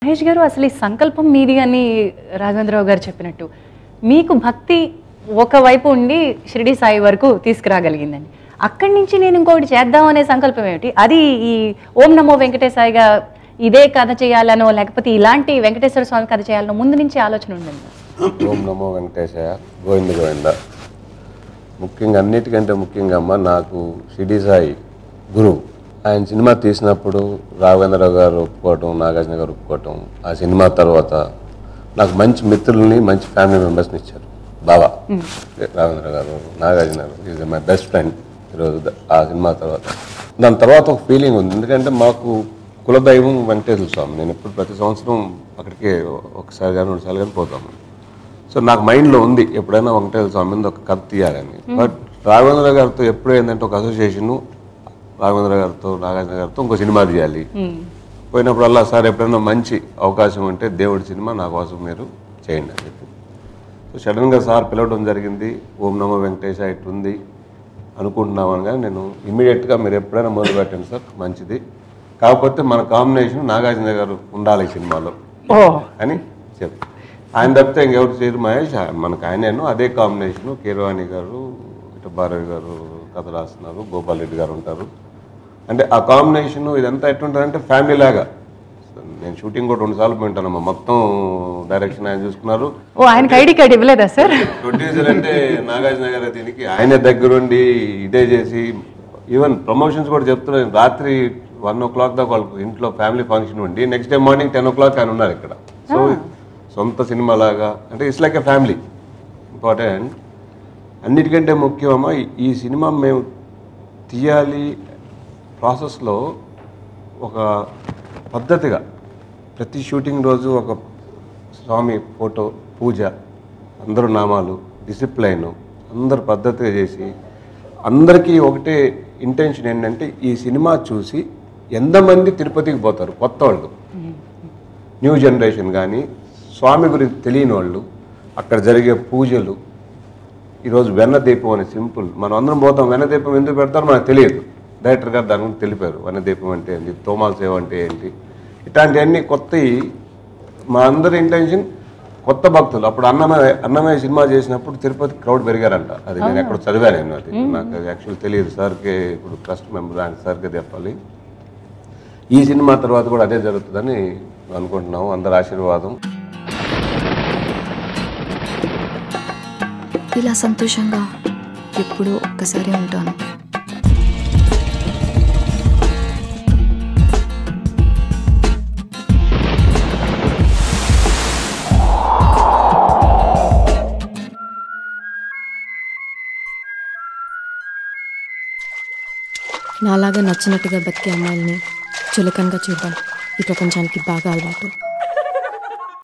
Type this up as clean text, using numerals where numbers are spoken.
మహేష్ గారు, అసలు ఈ సంకల్పం మీది అని రాఘవేంద్రరావు గారు చెప్పినట్టు మీకు భక్తి ఒకవైపు ఉండి షిరిడి సాయి వరకు తీసుకురాగలిగిందండి. అక్కడి నుంచి నేను ఇంకొకటి చేద్దాం అనే సంకల్పం ఏమిటి? అది ఈ ఓం నమో వెంకటేశాయగా ఇదే కథ చేయాలనో లేకపోతే ఇలాంటి వెంకటేశ్వర స్వామి కథ చేయాలనో ముందు నుంచి ఆలోచన ఉండండి. ఓం నమో వెంకటేశాయ, గోవింద గోవింద. ముఖ్యంగా అన్నిటికంటే ముఖ్యంగా అమ్మ నాకు షిరిడి సాయి గురువు. ఆయన సినిమా తీసినప్పుడు రాఘవేంద్రరావు గారు ఒప్పుకోవటం, నాగార్జున గారు ఒప్పుకోవటం, ఆ సినిమా తర్వాత నాకు మంచి మిత్రుల్ని, మంచి ఫ్యామిలీ మెంబర్స్ని ఇచ్చారు. బాబా రాఘవేంద్ర గారు, నాగార్జున గారు ఈజ్ మై బెస్ట్ ఫ్రెండ్. ఈరోజు ఆ సినిమా తర్వాత దాని తర్వాత ఒక ఫీలింగ్ ఉంది. ఎందుకంటే మాకు కులదైవం వెంకటేశ్వర స్వామి. నేను ఎప్పుడు ప్రతి సంవత్సరం అక్కడికి ఒకసారి కానీ 2 సార్లు కానీ పోతాము. సో నాకు మైండ్లో ఉంది ఎప్పుడైనా వెంకటేశ్వర స్వామి మీద ఒక కథ తీయాలని. బట్ రాఘవేంద్ర గారితో ఎప్పుడు ఏంటంటే ఒక అసోసియేషను, రాఘవేంద్ర గారితో, నాగార్జున గారితో ఇంకో సినిమా తీయాలి. పోయినప్పుడల్లా సార్ ఎప్పుడైనా మంచి అవకాశం ఉంటే దేవుడి సినిమా నా కోసం మీరు చేయండి అని చెప్పి. సో సడన్గా సార్ పిలవడం జరిగింది. ఓం నమో వెంకటేశ ఇట్లుంది అనుకుంటున్నామని. కానీ నేను ఇమీడియట్గా మీరు ఎప్పుడైనా మొదలు పెట్టండి సార్, మంచిది. కాకపోతే మన కాంబినేషన్ నాగార్జున గారు ఉండాలి ఈ సినిమాలో అని చెప్పి ఆయన తప్పితే ఇంకెవరు చేయరు మహేష్, మనకు ఆయనేను అదే కాంబినేషను. కీరవాణి గారు, ఇటు భారవి గారు కథ రాస్తున్నారు, గోపాల్ రెడ్డి గారు ఉంటారు. అంటే ఆ కాంబినేషను ఇదంతా ఎట్లుంటుందంటే ఫ్యామిలీ లాగా. నేను షూటింగ్ కూడా 2 సార్లు పోయింటానమ్మా. మొత్తం డైరెక్షన్ ఆయన చూసుకున్నారు. ఆయనకి ఐడి కార్డు ఇవ్వలేదా సార్? ప్రొడ్యూసర్ అంటే నాగార్జున గారు, దీనికి ఆయన దగ్గరుండి ఇదే చేసి ఈవెన్ ప్రమోషన్స్ కూడా చెప్తున్నారు. రాత్రి 1 o'clock దాకా వాళ్ళకు ఇంట్లో ఫ్యామిలీ ఫంక్షన్ ఉండి నెక్స్ట్ డే మార్నింగ్ 10 o'clock ఆయన ఉన్నారు ఇక్కడ. సో సొంత సినిమా లాగా, అంటే it's like a family. Important. అన్నిటికంటే ముఖ్యమా ఈ సినిమా మేము తీయాలి ప్రాసెస్లో ఒక పద్ధతిగా ప్రతి షూటింగ్ రోజు ఒక స్వామి ఫోటో, పూజ, అందరూ నామాలు, డిసిప్లైన్ అందరు పద్ధతిగా చేసి అందరికీ ఒకటే ఇంటెన్షన్ ఏంటంటే ఈ సినిమా చూసి ఎంతమంది తిరుపతికి పోతారు కొత్త వాళ్ళు, న్యూ జనరేషన్ కానీ స్వామి గురించి తెలియని వాళ్ళు, అక్కడ జరిగే పూజలు. ఈరోజు వెన్నదీపం అనే సింపుల్, మనం అందరం పోతాం. వెన్నదీపం ఎందుకు పెడతారో మనకు తెలియదు. డైరెక్టర్ గారు దాని గురించి తెలిపారు. వెన్నదీపం అంటే ఏంటి, తోమాల సేవ అంటే ఏంటి, ఇట్లాంటివన్నీ కొత్తవి. మా అందరి ఇంటెన్షన్ కొత్త భక్తులు. అప్పుడు అన్నమయ్య సినిమా చేసినప్పుడు తిరుపతి క్రౌడ్ పెరిగారంట. అది నేను ఎక్కడ చదివాను. నేను అది నాకు యాక్చువల్ తెలియదు. సార్కే ఇప్పుడు ట్రస్ట్ మెంబర్ ఆయన సార్కే చెప్పాలి. ఈ సినిమా తర్వాత కూడా అదే జరుగుతుందని అనుకుంటున్నాము. అందరి ఆశీర్వాదం. ఇలా సంతోషంగా ఎప్పుడూ ఒక్కసారి ఉంటాను. నాలాగా నచ్చినట్టుగా బతికే అమ్మాయిల్ని చులకనగా చూడడం ఈ ప్రపంచానికి బాగా అలవాటు.